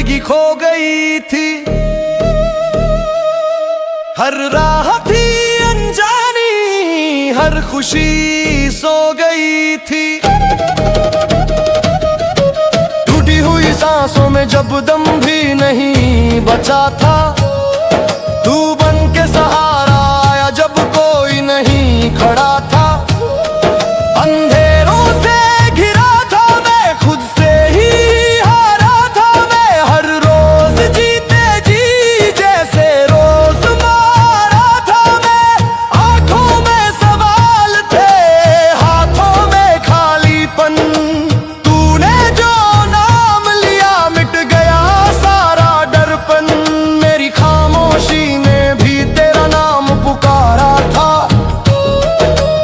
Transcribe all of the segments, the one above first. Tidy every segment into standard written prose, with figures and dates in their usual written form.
जिंदगी खो गई थी, हर राह थी अनजानी, हर खुशी सो गई थी। टूटी हुई सांसों में जब दम भी नहीं बचा था, तू बन के सहारा आया जब कोई नहीं खड़ा था। अंधेरों से घिरा था मैं, खुद से ही हारा था मैं, हर रोज जीते जी जैसे रोज मारा था मैं। आंखों में सवाल थे, हाथों में खालीपन, तूने जो नाम लिया मिट गया सारा डरपन। मेरी खामोशी ने भी तेरा नाम पुकारा था,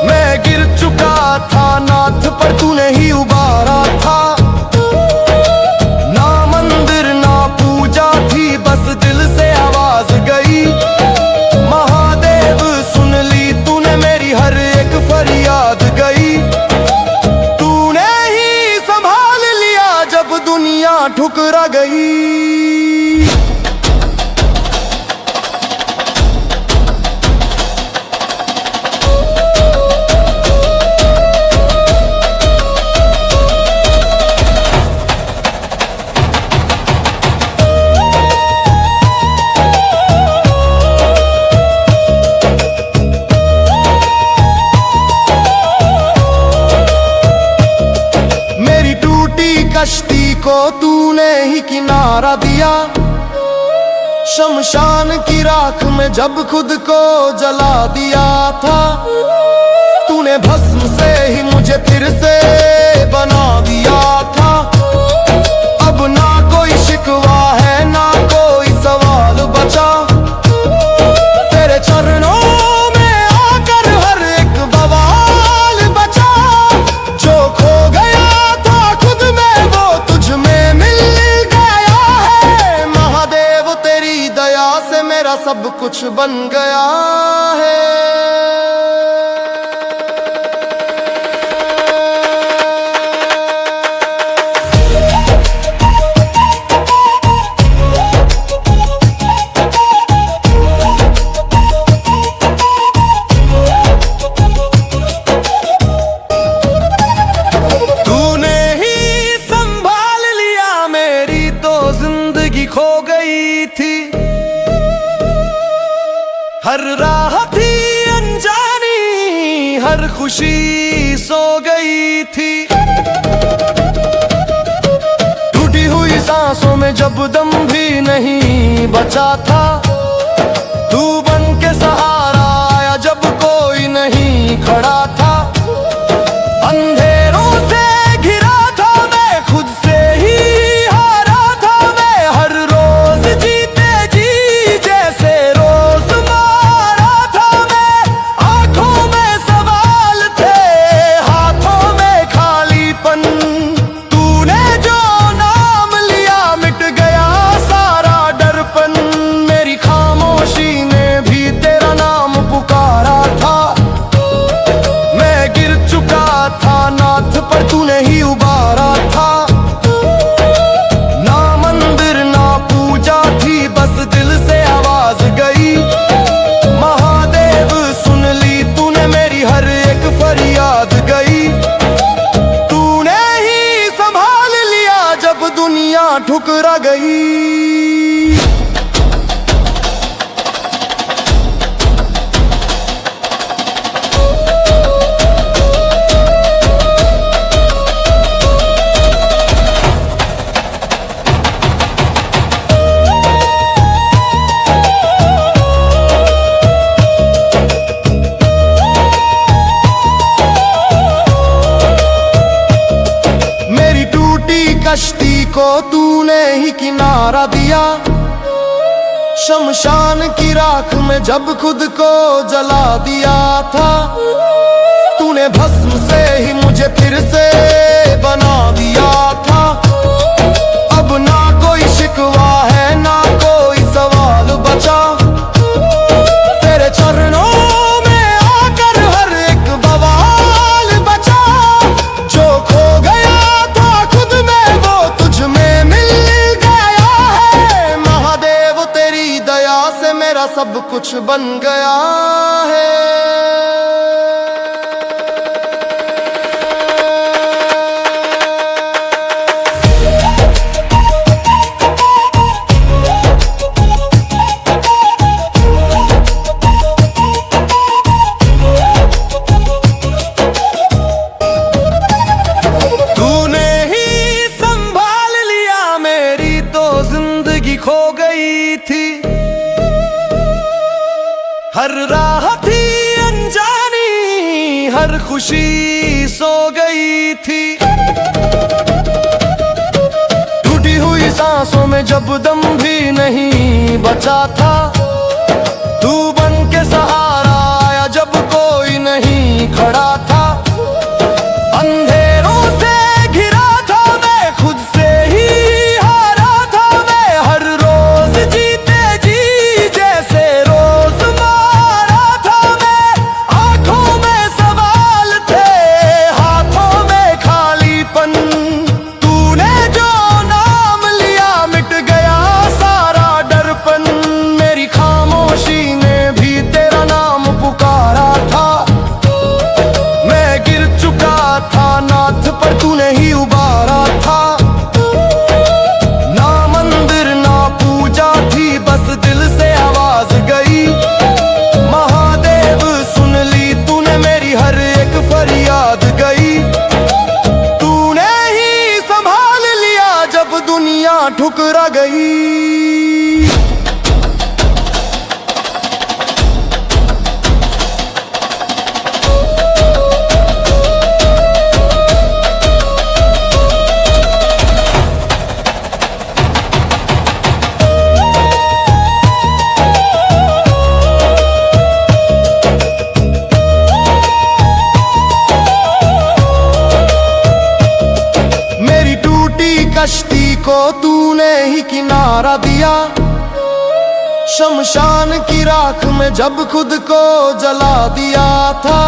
मैं गिर चुका था नाथ पर तूने ही उबारा था। ना मंदिर ना पूजा थी, बस दिल से आवाज गई, महादेव सुन ली तूने मेरी हर एक फरियाद गई। तूने ही संभाल लिया जब दुनिया ठुकरा गई। कश्ती को तूने ही किनारा दिया, शमशान की राख में जब खुद को जला दिया था। तूने भस्म से ही मुझे फिर से बना दिया था। अब ना कोई शिकवा है ना कोई सवाल बचा, तेरे चरणों में आकर हर एक बवाल बचा। जो खो गया था खुद में वो तुझ में मिल गया है, महादेव तेरी दया से मेरा सब कुछ बन गया है। खो गई थी, हर राह थी अनजानी, हर खुशी सो गई थी। टूटी हुई सांसों में जब दम भी नहीं बचा था, तू बन के सहारा आया जब कोई नहीं खड़ा था। अंधेरों से घिरा था मैं, खुद से ही हारा था मैं, हर रोज जीते जी जैसे रोज मारा था मैं। आंखों में सवाल थे, हाथों में खालीपन, तूने जो नाम लिया मिट गया सारा डरपन। मेरी खामोशी ने भी तेरा नाम पुकारा था, मैं गिर चुका था नाथ पर तूने ही उबारा था। ना मंदिर ना पूजा थी, बस दिल से आवाज गई, महादेव सुन ली तूने मेरी हर एक फरियाद गई। तूने ही संभाल लिया जब दुनिया ठुकरा गई। कश्ती को तूने ही किनारा दिया, शमशान की राख में जब खुद को जला दिया था। तूने भस्म से ही मुझे फिर से बना दिया था। अब ना कोई शिकवा है ना कोई सवाल बचा, तेरे चरणों में आकर हर एक बवाल बचा। जो खो गया था खुद में वो तुझ में मिल गया है, सब कुछ बन गया है। खो गई थी हर राह थी अनजानी, हर खुशी सो गई थी। टूटी हुई सांसों में जब दम भी नहीं बचा था, तू बन के सहारा आया जब कोई नहीं खड़ा था। अंधेरों से घिरा था मैं, खुद से ही हारा था मैं। हर रोज जीते जी जैसे रोज मारा था मैं। आंखों में सवाल थे, हाथों में खालीपन। तूने जो नाम लिया मिट गया सारा डरपन। मेरी खामोशी ने भी तेरा नाम पुकारा था। मैं गिर चुका था नाथ पर तूने ही उबारा था। ना मंदिर ना पूजा थी, बस दिल से आवाज गई। महादेव सुन ली तूने मेरी हर एक फरियाद गई। तूने ही संभाल लिया जब दुनिया ठुकरा गई। कश्ती को तूने ही किनारा दिया। शमशान की राख में जब खुद को जला दिया था,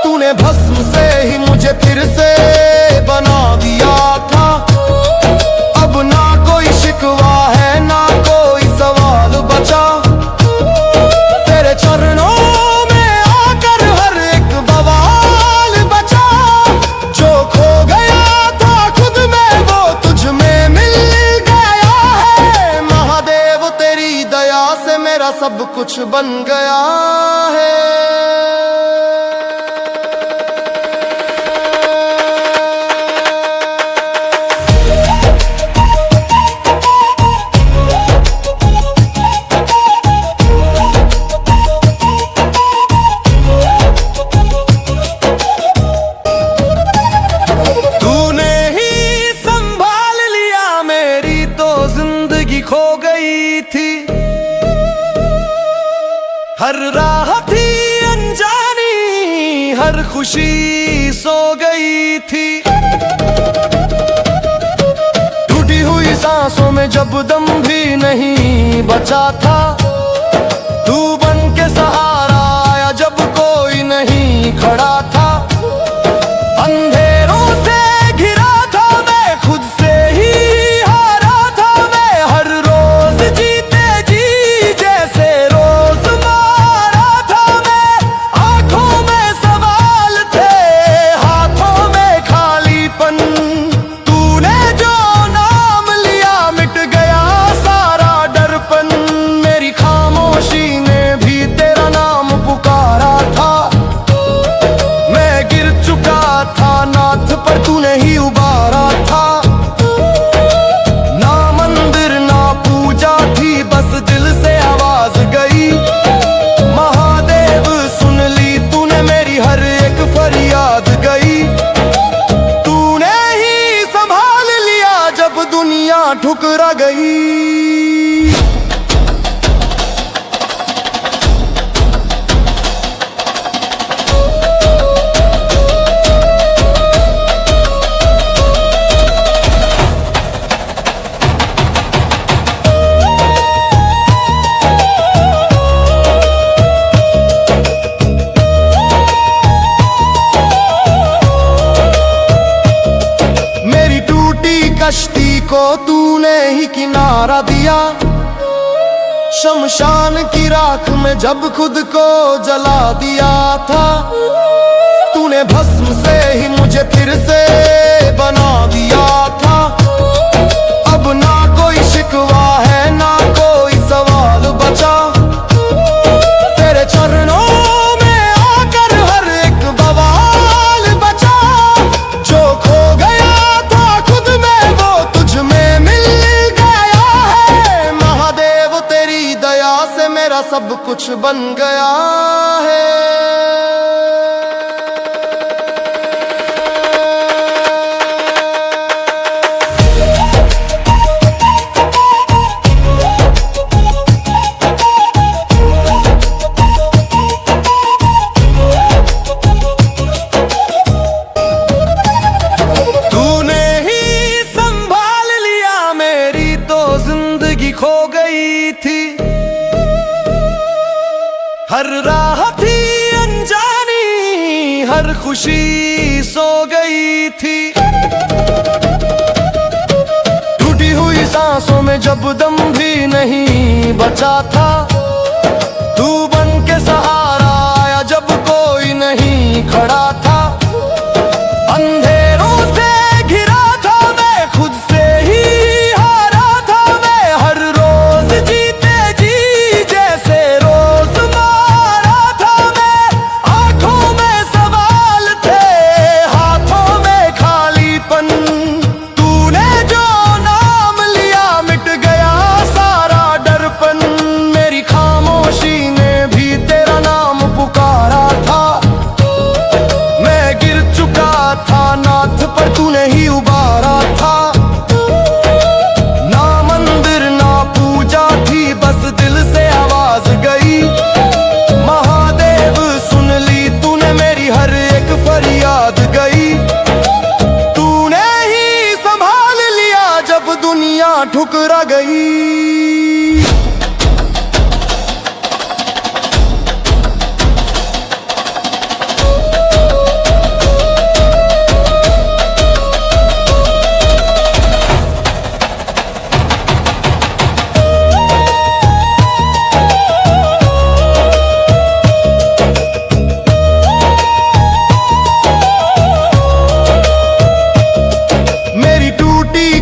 तूने भस्म से ही मुझे फिर से बना दिया था। अब ना कोई शिकवा है ना कोई सवाल बचा। तेरे चरणों में आकर हर एक बवाल बचा। जो खो गया सब कुछ बन गया है। तूने ही संभाल लिया मेरी तो जिंदगी खो गई थी। हर राह थी अनजानी, हर खुशी सो गई थी। टूटी हुई सांसों में जब दम भी नहीं बचा था, तू बन के सहारा आया जब कोई नहीं खड़ा था। अंधेरों से घिरा था मैं, खुद से ही हारा था मैं। हर रोज जीते जी जैसे रोज मारा था मैं। आंखों में सवाल थे, हाथों में खालीपन। तूने जो नाम लिया मिट गया सारा डरपन। मेरी खामोशी ने भी तेरा नाम पुकारा था। मैं गिर चुका था नाथ पर तूने ही उबारा था। ना मंदिर ना पूजा थी, बस दिल से आवाज गई। महादेव सुन ली तूने मेरी हर एक फरियाद गई। तूने ही संभाल लिया जब दुनिया ठुकरा गई। कश्ती को तूने ही किनारा दिया। शमशान की राख में जब खुद को जला दिया था, तूने भस्म से ही मुझे फिर से बना दिया था। अब ना कोई शिकवा है ना कोई सवाल बचा, तेरे चरणों में आकर हर एक बवाल बचा। जो खो गया था खुद में वो तुझ में मिल गया है। महादेव तेरी दया से मेरा सब कुछ बन गया है। खो गई थी हर राह थी अनजानी, हर खुशी सो गई थी। टूटी हुई सांसों में जब दम भी नहीं बचा था, तू बन के सहारा आया जब कोई नहीं खड़ा था। अंधेरों से घिरा था मैं, खुद से ही हारा था मैं। हर रोज जीते जी जैसे रोज मारा था मैं। आंखों में सवाल थे, हाथों में खालीपन। तूने जो नाम लिया मिट गया सारा डरपन। मेरी खामोशी ने भी तेरा नाम पुकारा था। मैं गिर चुका था नाथ पर तूने ही उबारा था। ना मंदिर ना पूजा थी, बस दिल से आवाज गई। महादेव सुन ली तूने मेरी हर एक फरियाद गई। तूने ही संभाल लिया जब दुनिया ठुकरा गई।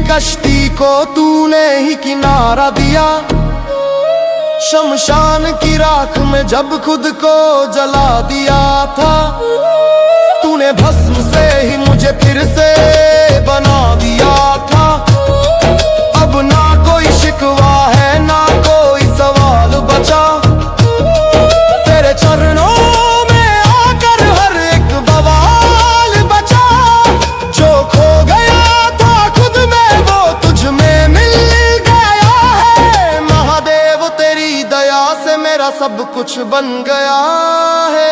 कश्ती को तूने ही किनारा दिया। शमशान की राख में जब खुद को जला दिया था, तूने भस्म से ही मुझे फिर से बना दिया था। अब ना कोई शिकवा है ना कोई सवाल बचा, तेरे चरणों में आकर हर एक बवाल बचा। जो खो गया मेरा सब कुछ बन गया है।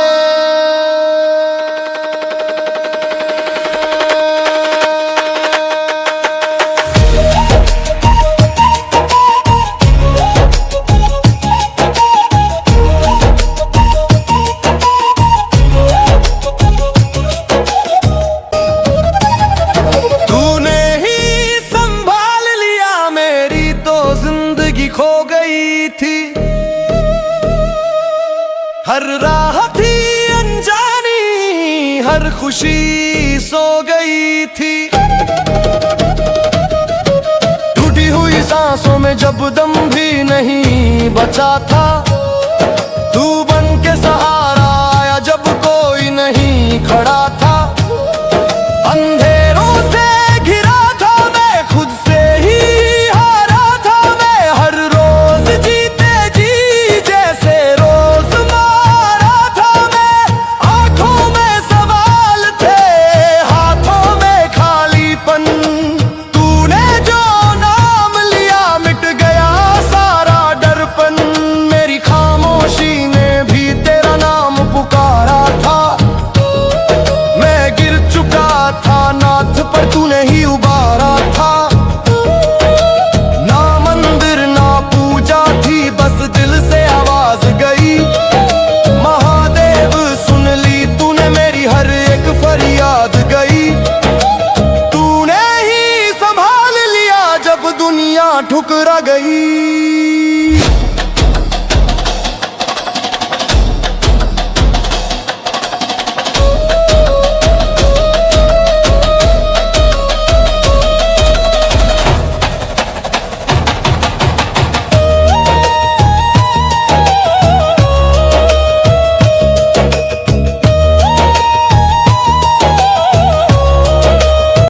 तूने ही संभाल लिया मेरी तो जिंदगी खो गई थी। हर राह थी अनजानी, हर खुशी सो गई थी। टूटी हुई सांसों में जब दम भी नहीं बचा था, तू बन के सहारा आया जब कोई नहीं खड़ा था। अंधेरों से घिरा था मैं, खुद से ही हारा था मैं। हर रोज जीते जी जैसे रोज मारा था मैं। आंखों में सवाल थे, हाथों में खालीपन। तूने जो नाम लिया मिट गया सारा डरपन। मेरी खामोशी ने भी तेरा नाम पुकारा था। मैं गिर चुका था नाथ पर तूने ही उबारा था। ना मंदिर ना पूजा थी, बस दिल से आवाज गई। महादेव सुन ली तूने मेरी हर एक फरियाद गई। तूने ही संभाल लिया जब दुनिया ठुकरा गई।